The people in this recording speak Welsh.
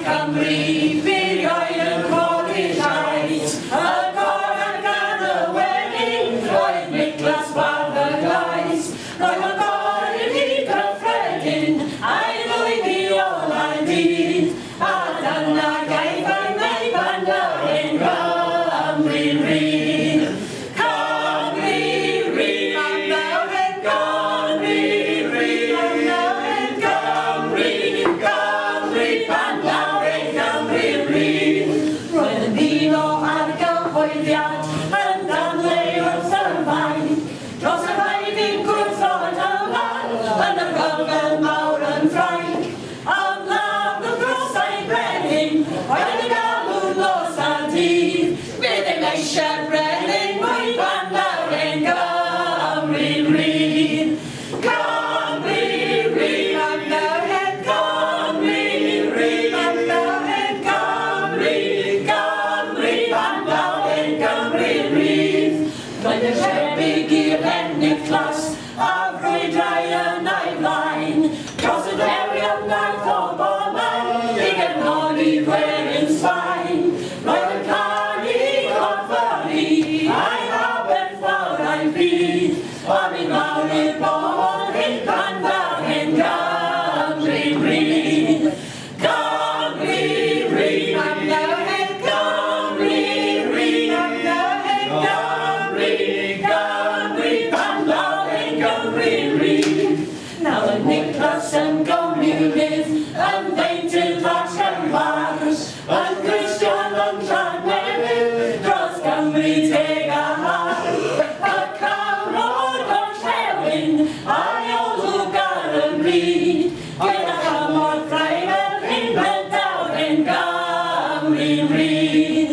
Cymru, biriau yn codi llais, y cor ar gan y wedyn, roedd Nicholas Bardd y gais. Roedd y cor yn ei gyffredin, a'i ddwy olau dydd, a dyna gaeth ei wneud pan yn Cymru rydd. Cymru rydd, pan yn Cymru rydd, Cymru pan yn Cymru rydd. Roedd yn ddyn o argyhoeddiad yn danle wrth y fain, dros y rhaid i'n gwrthod y fan, yn y rhyfel mawr yn Ffrainc. Am laf y grosau brenin, oedd yn galw nos a dydd, bydd yn eisiau brenin mwy pan lawr yn Cymru rydd. Cymru rydd, pan lawr Cymru rydd, pan lawr Cymru, Cymru pan lawr Cymru rydd. Roedd yn tebyg i'r hen Nicholas, a frwydrau yn ei flaen, dros y derion naeth o bobman, i gefnodi gwerin Sbaen. Roedd yn canu corffyri, a'i habeth fawr a'i byd, a mi mawr i'r bobl hyn pan fawr hyn Cymru rydd. Cymru rydd, pan lawr hyn Cymru rydd, pan lawr hyn Cymru, Cymru pan lawr hyn Cymru rydd. Nawr yn Nicholas yn gomiwnydd, yn ddeintydd ac yn fars, yn Christian yn Llannewydd, dros Cymru teg a har. Y cawr o'r gorllewin, a'i olwg ar y bryd, gyda chymorth rhaid yr hyn bydawr yn Cymru rydd.